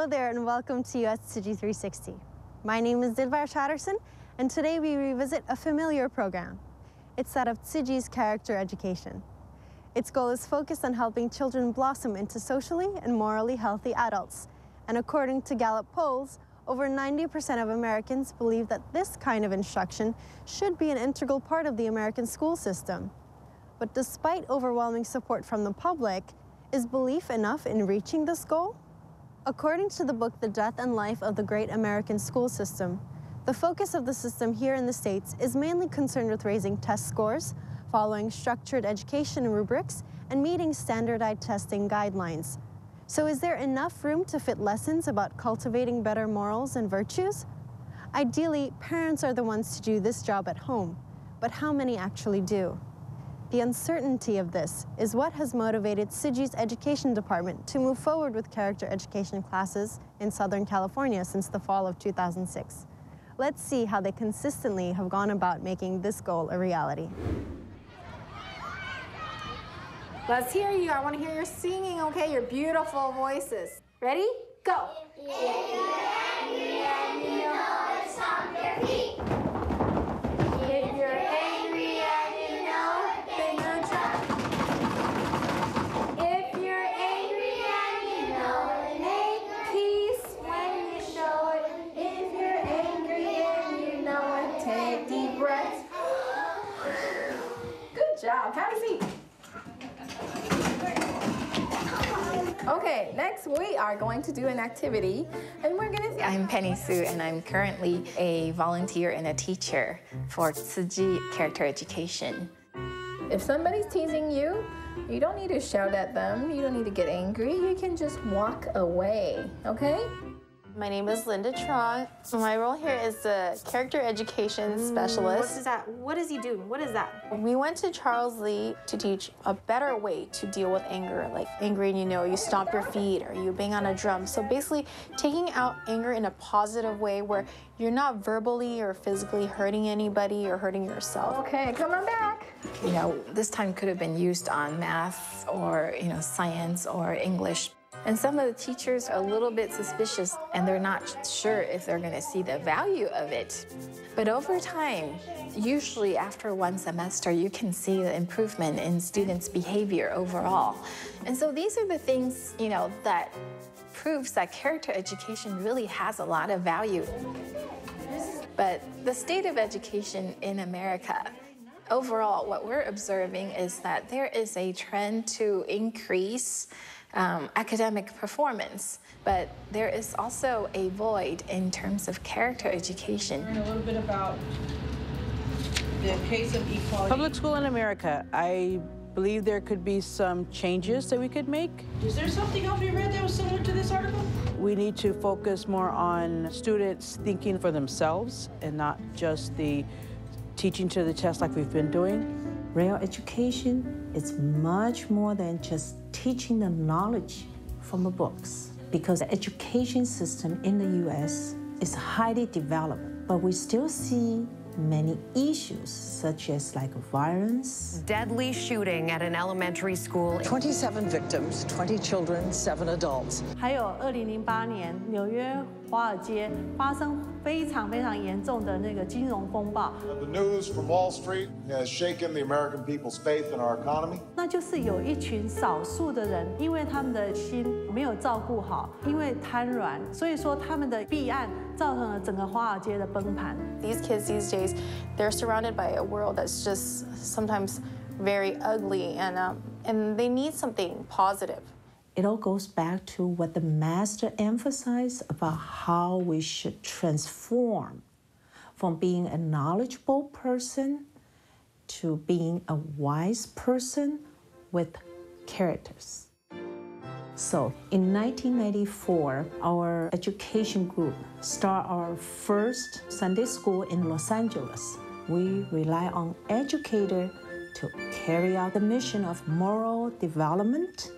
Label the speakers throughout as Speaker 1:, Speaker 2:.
Speaker 1: there and welcome to USTC360. My name is Dilbar Chatterson and today we revisit a familiar program. It's that of Tsuji's character education. Its goal is focused on helping children blossom into socially and morally healthy adults. And according to Gallup polls, over 90% of Americans believe that this kind of instruction should be an integral part of the American school system. But despite overwhelming support from the public, is belief enough in reaching this goal? According to the book The Death and Life of the Great American School System, the focus of the system here in the States is mainly concerned with raising test scores, following structured education rubrics, and meeting standardized testing guidelines. So is there enough room to fit lessons about cultivating better morals and virtues? Ideally, parents are the ones to do this job at home, but how many actually do? The uncertainty of this is what has motivated Tsuji's education department to move forward with character education classes in Southern California since the fall of 2006. Let's see how they consistently have gone about making this goal a reality.
Speaker 2: Let's hear you. I want to hear your singing, okay? Your beautiful voices. Ready? Go.
Speaker 3: If you're angry and you know it, stomp your feet.
Speaker 2: If you're angry and you know it, then you're drunk. If you're angry and you know it, make peace when you show it. If you're angry and you know it, take deep breaths. Good job. Have a seat. Okay, next we are going to do an activity, and we're going to...
Speaker 4: I'm Penny Sue, and I'm currently a volunteer and a teacher for Tsuji Character Education.
Speaker 2: If somebody's teasing you, you don't need to shout at them. You don't need to get angry. You can just walk away, okay?
Speaker 5: My name is Linda Trong. My role here is the character education specialist.
Speaker 2: What is that? What does he do? What is that?
Speaker 5: We went to Charles Lee to teach a better way to deal with anger. Like angry and you stomp your feet or you bang on a drum. So basically taking out anger in a positive way where you're not verbally or physically hurting anybody or hurting yourself.
Speaker 2: Okay, come on back.
Speaker 4: This time could have been used on math or, science or English. And some of the teachers are a little bit suspicious, and they're not sure if they're going to see the value of it. But over time, usually after one semester, you can see the improvement in students' behavior overall. And so these are the things, that proves that character education really has a lot of value. But the state of education in America, overall, what we're observing is that there is a trend to increase academic performance, but there is also a void in terms of character education.
Speaker 6: Learn a little bit about the case of equality.
Speaker 7: Public school in America, I believe there could be some changes that we could make.
Speaker 6: Is there something else we read that was similar to this article?
Speaker 7: We need to focus more on students thinking for themselves and not just the teaching to the test like we've been doing.
Speaker 8: Real education is much more than just teaching the knowledge from the books, because the education system in the U.S. is highly developed, but we still see many issues, such as violence.
Speaker 9: Deadly shooting at an elementary school.
Speaker 10: 27 victims, 20 children, 7 adults.
Speaker 11: 还有2008年纽约华尔街发生非常严重的那个金融风暴。
Speaker 12: The news from Wall Street has shaken the American people's faith in our economy.
Speaker 11: 那就是有一群少数的人，因为他们的心没有照顾好，因为贪婪，所以说他们的弊案造成了整个华尔街的崩盘。
Speaker 5: These kids these days, they're surrounded by a world that's just sometimes very ugly, and they need something positive.
Speaker 8: It all goes back to what the master emphasized about how we should transform from being a knowledgeable person to being a wise person with characters. So in 1994, our education group started our first Sunday school in Los Angeles. We rely on educators to carry out the mission of moral development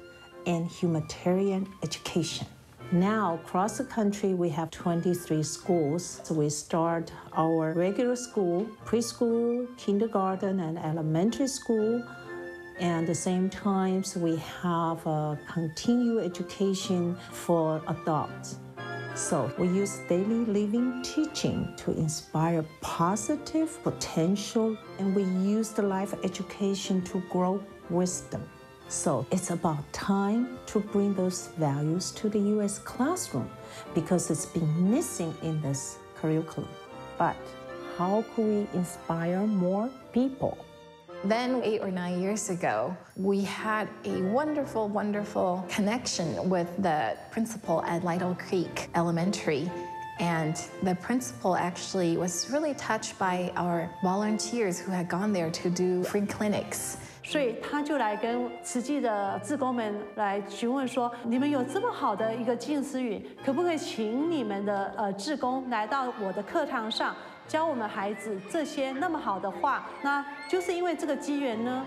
Speaker 8: and humanitarian education. Now, across the country, we have 23 schools. So we start our regular school, preschool, kindergarten, and elementary school. And at the same time, we have a continued education for adults. So we use daily living teaching to inspire positive potential, and we use the life education to grow wisdom. So it's about time to bring those values to the U.S. classroom because it's been missing in this curriculum. But how could we inspire more people?
Speaker 4: Then 8 or 9 years ago, we had a wonderful, wonderful connection with the principal at Lytle Creek Elementary. And the principal actually was really touched by our volunteers who had gone there to do free clinics.
Speaker 11: 所以他就来跟慈济的志工们来询问说：你们有这么好的一个近思语，可不可以请你们的志工来到我的课堂上，教我们孩子这些那么好的话？那就是因为这个机缘呢，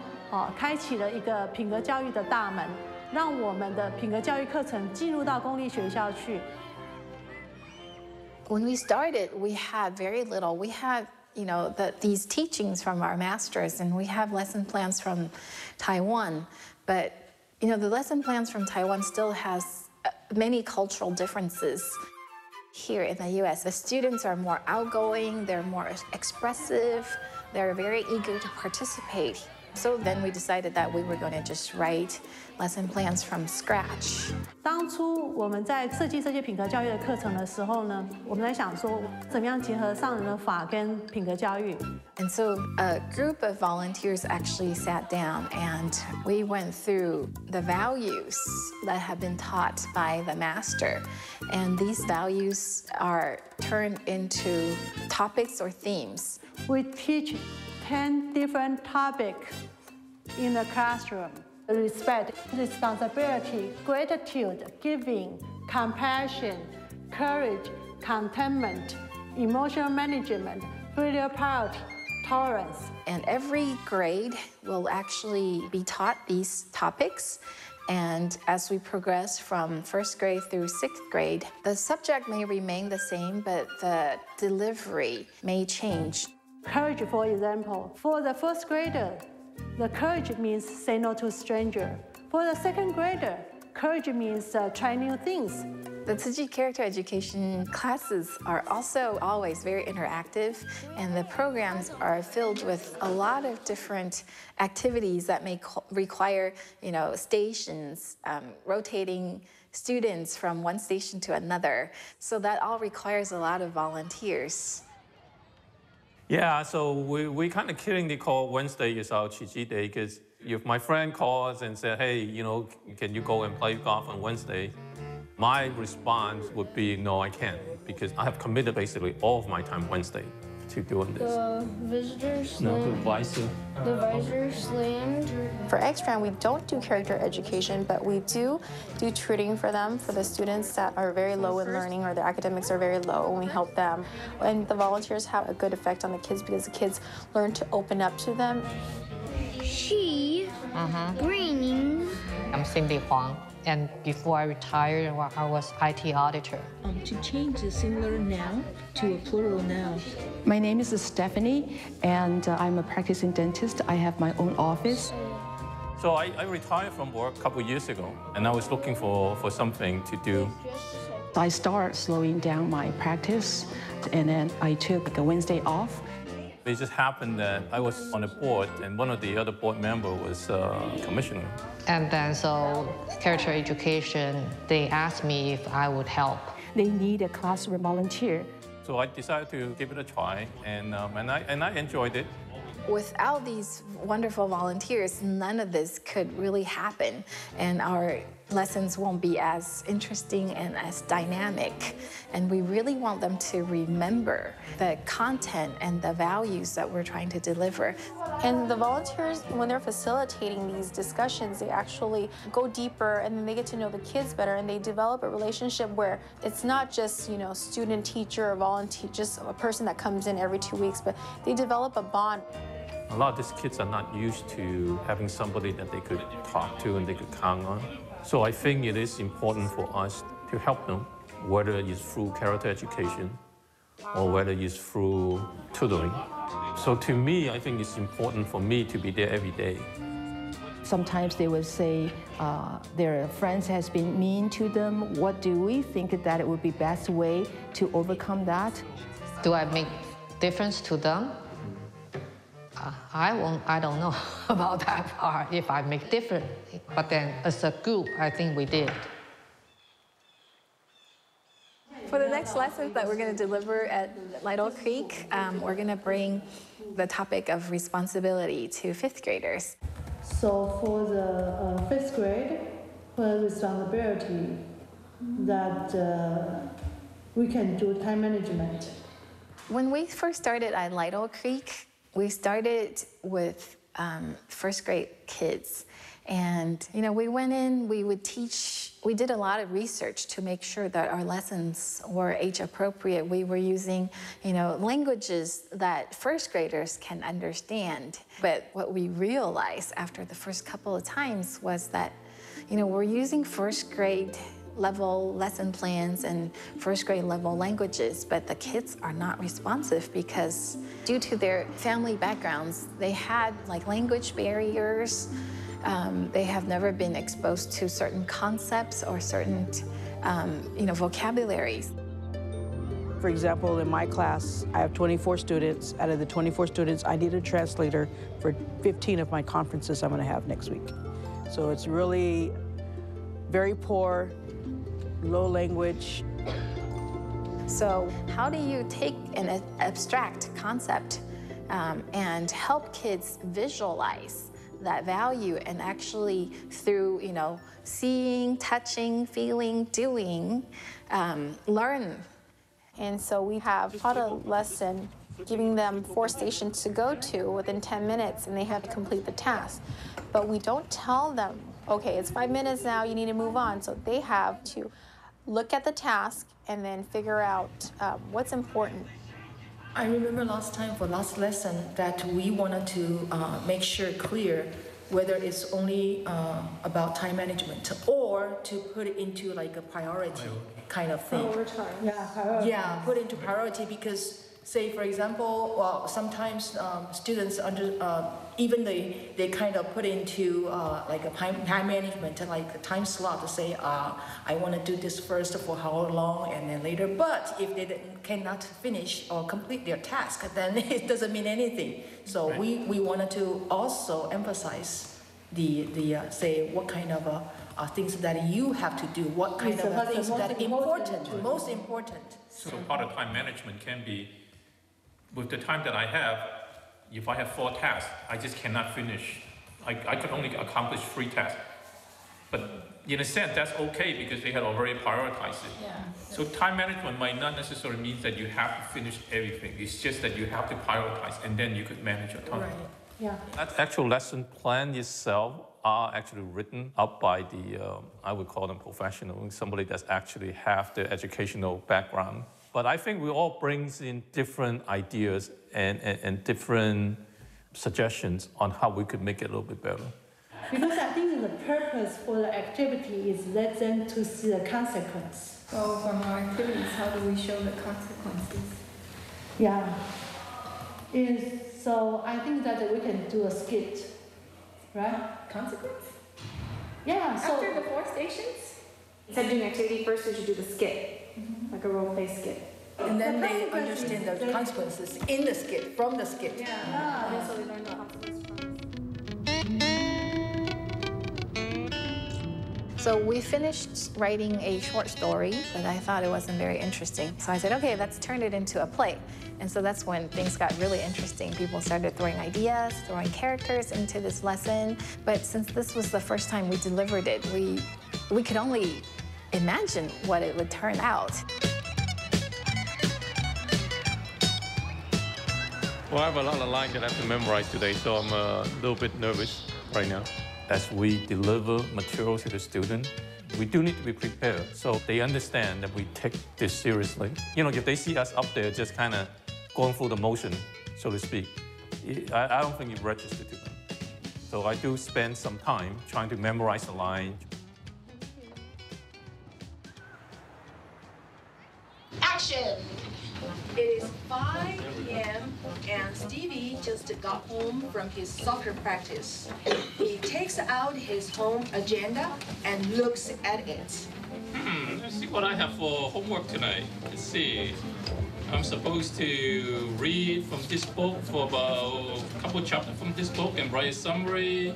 Speaker 11: 开启了一个品格教育的大门，让我们的品格教育课程进入到公立学校去。
Speaker 4: When we started, we had very little. We had these teachings from our masters, and we have lesson plans from Taiwan. But, the lesson plans from Taiwan still has many cultural differences. Here in the U.S., the students are more outgoing, they're more expressive, they're very eager to participate. So then we decided that we were going to just write lesson plans from scratch.
Speaker 11: 当初我们在设计这些品格教育的课程的时候呢，我们在想说，怎么样结合上人的法跟品格教育。
Speaker 4: And so a group of volunteers actually sat down and we went through the values that have been taught by the master. And these values are turned into topics or themes.
Speaker 11: We teach 10 different topics in the classroom. Respect, responsibility, gratitude, giving, compassion, courage, contentment, emotional management, filial piety, tolerance.
Speaker 4: And every grade will actually be taught these topics. And as we progress from 1st grade through 6th grade, the subject may remain the same, but the delivery may change.
Speaker 11: Courage, for example, for the 1st grader, the courage means say no to a stranger. For the 2nd grader, courage means try new things.
Speaker 4: The Tzu Chi character education classes are also always very interactive, and the programs are filled with a lot of different activities that may require, stations, rotating students from one station to another. So that all requires a lot of volunteers.
Speaker 13: Yeah, so we kind of killingly call Wednesday is our Chi Chi day because if my friend calls and says, hey, can you go and play golf on Wednesday? My response would be, no, I can't, because I have committed basically all of my time Wednesday to doing this.
Speaker 2: The visitor slammed.
Speaker 13: No, the visor.
Speaker 2: The visor slammed.
Speaker 5: For X-Strand, we don't do character education, but we do tutoring for them, for the students that are very low in learning or their academics are very low, and we help them. And the volunteers have a good effect on the kids because the kids learn to open up to them.
Speaker 2: She bringing.
Speaker 14: I'm Cindy Huang, and before I retired, I was IT auditor.
Speaker 15: To change the singular noun to a plural noun.
Speaker 16: My name is Stephanie, and I'm a practicing dentist. I have my own office.
Speaker 13: So I retired from work a couple of years ago, and I was looking for something to do.
Speaker 16: I started slowing down my practice, and then I took the Wednesday off.
Speaker 13: It just happened that I was on a board, and one of the other board members was a commissioner.
Speaker 14: And then so character education, they asked me if I would help.
Speaker 16: They need a classroom volunteer.
Speaker 13: So I decided to give it a try, and I enjoyed it.
Speaker 4: Without these wonderful volunteers, none of this could really happen, and our lessons won't be as interesting and as dynamic. And we really want them to remember the content and the values that we're trying to deliver.
Speaker 5: And the volunteers, when they're facilitating these discussions, they actually go deeper, and then they get to know the kids better, and they develop a relationship where it's not just, student, teacher, or volunteer, just a person that comes in every 2 weeks, but they develop a bond.
Speaker 13: A lot of these kids are not used to having somebody that they could talk to and they could count on. So I think it is important for us to help them, whether it's through character education or whether it's through tutoring. So to me, I think it's important for me to be there every day.
Speaker 16: Sometimes they would say their friends has been mean to them. What do we think that it would be best way to overcome that?
Speaker 14: Do I make difference to them? I don't know about that part, if I make difference. But then as a group, I think we did.
Speaker 4: For the next lesson that we're going to deliver at Lytle Creek, we're going to bring the topic of responsibility to 5th graders.
Speaker 11: So for the 5th grade, for responsibility, that we can do time management.
Speaker 4: When we first started at Lytle Creek, we started with 1st grade kids. And, we went in, we would teach, we did a lot of research to make sure that our lessons were age appropriate. We were using, languages that 1st graders can understand. But what we realized after the first couple of times was that, we're using 1st grade level lesson plans and 1st grade level languages, but the kids are not responsive because due to their family backgrounds, they had language barriers. They have never been exposed to certain concepts or certain, vocabularies.
Speaker 7: For example, in my class, I have 24 students. Out of the 24 students, I need a translator for 15 of my conferences I'm going to have next week. So it's really very poor, low language.
Speaker 4: So how do you take an abstract concept and help kids visualize that value and actually through, seeing, touching, feeling, doing, learn?
Speaker 5: And so we have taught a lesson, giving them 4 stations to go to within 10 minutes, and they have to complete the task. But we don't tell them, okay, it's 5 minutes now, you need to move on. So they have to look at the task and then figure out what's important.
Speaker 17: I remember last time for last lesson that we wanted to make sure clear whether it's only about time management or to put it into a priority kind of thing.
Speaker 11: Yeah, priority.
Speaker 17: Yeah, put into priority because say for example, sometimes students even they kind of put into a time management and a time slot to say I want to do this first for how long and then later. But if they cannot finish or complete their task, then it doesn't mean anything. So right. we wanted to also emphasize the say what kind of things that you have to do, what kind of things that are important, most important.
Speaker 13: So part of time management can be with the time that I have. If I have 4 tasks, I just cannot finish. I could only accomplish 3 tasks. But in a sense, that's okay because they had already prioritized it.
Speaker 4: Yeah.
Speaker 13: So time management might not necessarily mean that you have to finish everything. It's just that you have to prioritize and then you could manage your time.
Speaker 11: Right. Yeah.
Speaker 13: That actual lesson plan itself are actually written up by the, I would call them professional, somebody that's actually have the educational background. But I think we all brings in different ideas and different suggestions on how we could make it a little bit better.
Speaker 11: Because I think the purpose for the activity is let them to see the consequence.
Speaker 18: So from our activities, how do we show the consequences?
Speaker 11: Yeah. So I think that we can do a skit, right?
Speaker 18: Consequence?
Speaker 11: Yeah. So
Speaker 18: after the 4 stations? Instead of doing activity first, we should do the skit, like a role play skit.
Speaker 17: And then they understand the consequences in the skit, from the skit.
Speaker 18: Yeah. So we learn the consequences from.
Speaker 4: So we finished writing a short story, but I thought it wasn't very interesting. So I said, okay, let's turn it into a play. And so that's when things got really interesting. People started throwing ideas, throwing characters into this lesson. But since this was the first time we delivered it, we could only imagine what it would turn out.
Speaker 13: Well, I have a lot of lines that I have to memorize today, so I'm a little bit nervous right now. As we deliver material to the student, we do need to be prepared so they understand that we take this seriously. If they see us up there just kind of going through the motion, so to speak, I don't think it registers to them. So I do spend some time trying to memorize the line.
Speaker 3: Action!
Speaker 19: It is 5 p.m. and Stevie just got home from his soccer practice. He takes out his home agenda and looks at it.
Speaker 13: Let's see what I have for homework tonight. Let's see. I'm supposed to read from this book for about a couple chapters from this book and write a summary.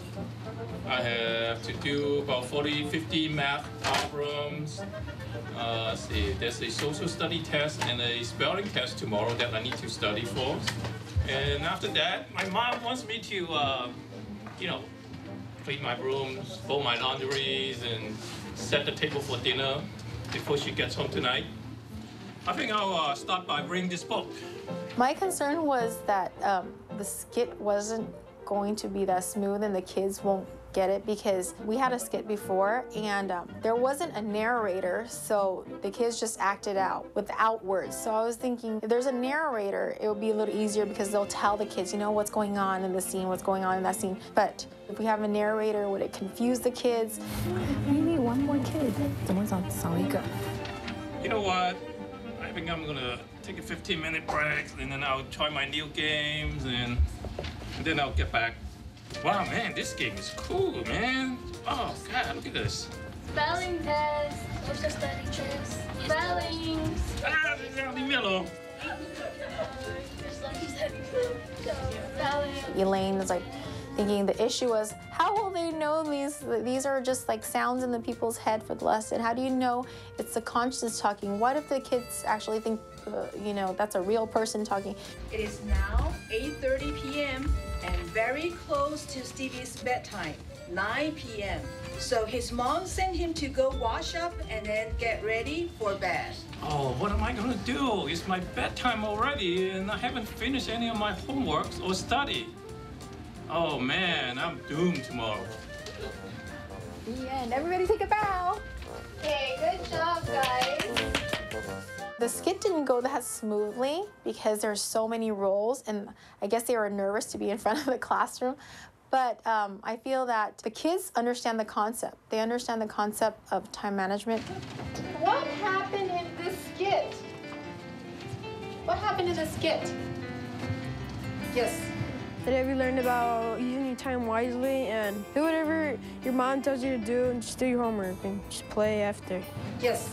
Speaker 13: I have to do about 40-50 math problems. Let's see, there's a social study test and a spelling test tomorrow that I need to study for. And after that, my mom wants me to, clean my rooms, fold my laundries, and set the table for dinner before she gets home tonight. I think I'll start by reading this book.
Speaker 5: My concern was that the skit wasn't going to be that smooth and the kids won't get it because we had a skit before and there wasn't a narrator, so the kids just acted out without words. So I was thinking if there's a narrator, it would be a little easier because they'll tell the kids, what's going on in the scene, what's going on in that scene. But if we have a narrator, would it confuse the kids? We need one more kid.
Speaker 13: You know what? I think I'm gonna take a 15-minute break and then I'll try my new games and then I'll get back. Wow, man, this game is cool, man. Oh, God, look at this.
Speaker 3: Spelling test, social study test, spellings.
Speaker 13: Leave me alone.
Speaker 5: Elaine is thinking the issue was, how will they know these are just sounds in the people's head for the lesson? How do you know it's the conscious talking? What if the kids actually think, that's a real person talking?
Speaker 19: It is now 8:30 p.m. and very close to Stevie's bedtime, 9 p.m. So his mom sent him to go wash up and then get ready for bed.
Speaker 13: Oh, what am I gonna do? It's my bedtime already and I haven't finished any of my homeworks or study. Oh man, I'm doomed tomorrow.
Speaker 5: The end. Everybody take a bow.
Speaker 3: Okay, good job, guys.
Speaker 5: The skit didn't go that smoothly because there's so many roles and I guess they were nervous to be in front of the classroom. But I feel that the kids understand the concept. They understand the concept of time management. What happened in this skit? What happened in the skit? Yes.
Speaker 20: Today we learned about using your time wisely and do whatever your mom tells you to do and just do your homework and just play after.
Speaker 5: Yes.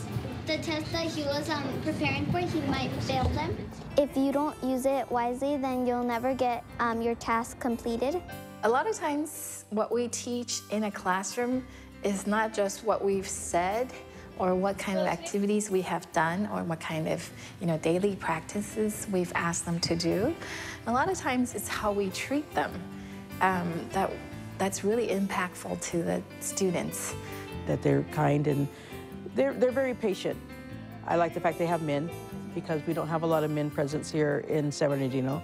Speaker 2: The test that he was preparing for, he might fail them. If you don't use it wisely, then you'll never get your task completed.
Speaker 4: A lot of times what we teach in a classroom is not just what we've said or what kind of activities we have done or what kind of daily practices we've asked them to do. A lot of times it's how we treat them that's really impactful to the students.
Speaker 7: That they're kind and they're very patient. I like the fact they have men because we don't have a lot of men presence here in San Bernardino.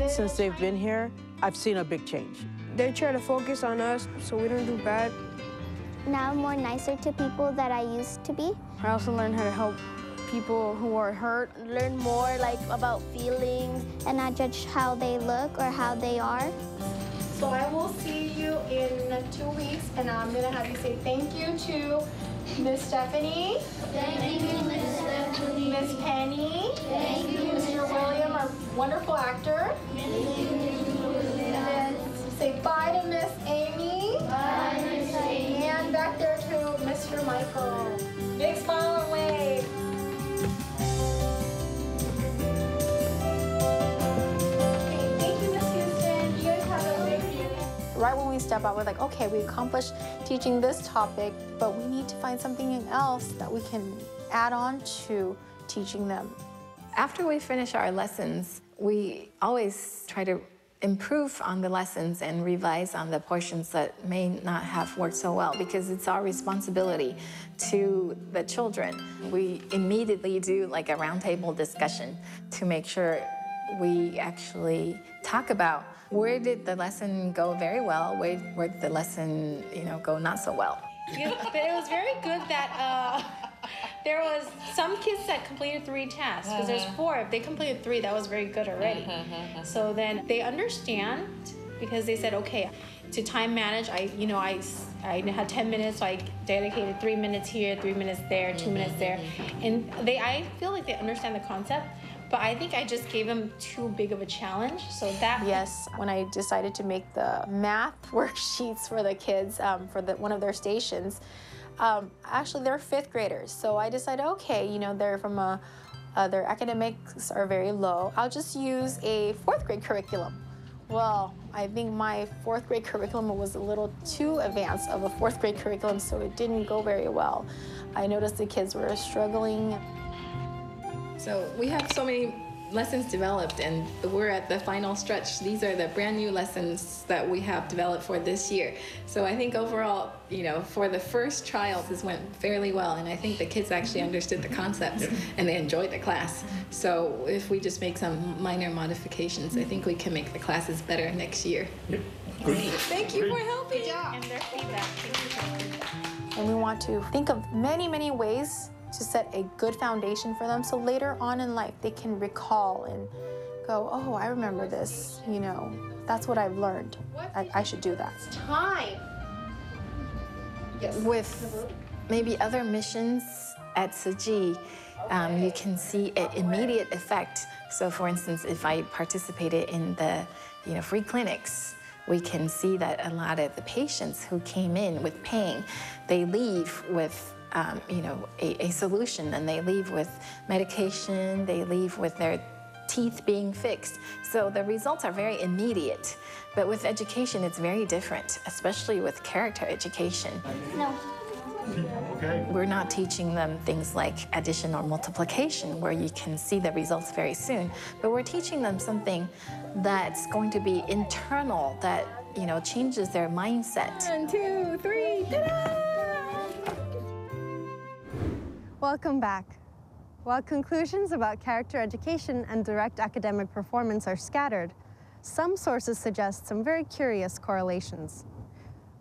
Speaker 7: Since they've been here, I've seen a big change.
Speaker 20: They try to focus on us so we don't do bad.
Speaker 2: Now I'm more nicer to people than I used to be.
Speaker 20: I also learned how to help people who are hurt.
Speaker 2: Learn more about feelings and not judge how they look or how they are.
Speaker 5: So I will see you in 2 weeks, and I'm gonna have you say thank you to Miss Stephanie.
Speaker 3: Thank you, Miss Stephanie.
Speaker 5: Miss Penny.
Speaker 3: Thank you,
Speaker 5: Mr. William, our wonderful actor.
Speaker 3: Thank you, Mr. William.
Speaker 5: And then say bye to Miss Amy.
Speaker 3: Bye, Miss Amy.
Speaker 5: And back there to Mr. Michael. Big smile and wave. Right when we step out, we're like, okay, we accomplished teaching this topic, but we need to find something else that we can add on to teaching them.
Speaker 4: After we finish our lessons, we always try to improve on the lessons and revise on the portions that may not have worked so well because it's our responsibility to the children. We immediately do a roundtable discussion to make sure we actually talk about where did the lesson go very well, where did the lesson go not so well.
Speaker 18: Yeah, but it was very good that there was some kids that completed 3 tasks because there's 4. If they completed 3, that was very good already. So then they understand
Speaker 5: because they said, okay, to time manage, I had 10 minutes, so I dedicated 3 minutes here, 3 minutes there, 2 minutes there. And I feel like they understand the concept, but I think I just gave them too big of a challenge. So that yes, when I decided to make the math worksheets for the kids for one of their stations, actually they're 5th graders. So I decided, okay, they're from their academics are very low. I'll just use a 4th grade curriculum. Well, I think my 4th grade curriculum was a little too advanced of a 4th grade curriculum, so it didn't go very well. I noticed the kids were struggling.
Speaker 4: So we have so many lessons developed, and we're at the final stretch. These are the brand new lessons that we have developed for this year. So I think overall, for the first trials, this went fairly well, and I think the kids actually understood the concepts and they enjoyed the class. So if we just make some minor modifications, I think we can make the classes better next year.
Speaker 12: Yep.
Speaker 4: Thank you for helping.
Speaker 5: Good job. And their feedback. And we want to think of many, many ways to set a good foundation for them, so later on in life they can recall and go, oh, I remember this, that's what I've learned. I should do that.
Speaker 4: Time. Yes. With maybe other missions at Tzu you can see an immediate effect. So for instance, if I participated in the free clinics, we can see that a lot of the patients who came in with pain, they leave with a solution, and they leave with medication, they leave with their teeth being fixed. So the results are very immediate. But with education, it's very different, especially with character education.
Speaker 2: No.
Speaker 12: Okay.
Speaker 4: We're not teaching them things like addition or multiplication, where you can see the results very soon, but we're teaching them something that's going to be internal, that changes their mindset.
Speaker 5: 1, 2, 3, ta-da!
Speaker 1: Welcome back. While conclusions about character education and direct academic performance are scattered, some sources suggest some very curious correlations.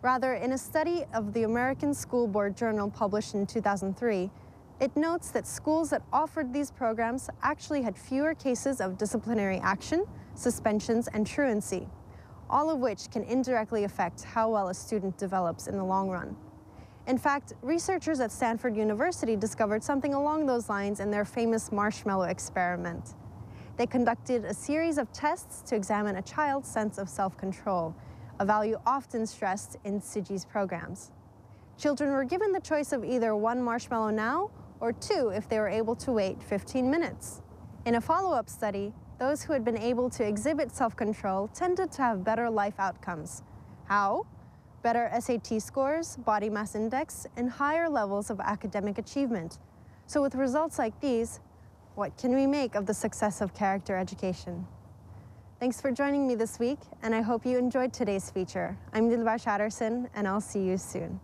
Speaker 1: Rather, in a study of the American School Board Journal published in 2003, it notes that schools that offered these programs actually had fewer cases of disciplinary action, suspensions, and truancy, all of which can indirectly affect how well a student develops in the long run. In fact, researchers at Stanford University discovered something along those lines in their famous marshmallow experiment. They conducted a series of tests to examine a child's sense of self-control, a value often stressed in Tzu programs. Children were given the choice of either 1 marshmallow now or 2 if they were able to wait 15 minutes. In a follow-up study, those who had been able to exhibit self-control tended to have better life outcomes. How? Better SAT scores, body mass index, and higher levels of academic achievement. So with results like these, what can we make of the success of character education? Thanks for joining me this week, and I hope you enjoyed today's feature. I'm Dilbar Chatterson, and I'll see you soon.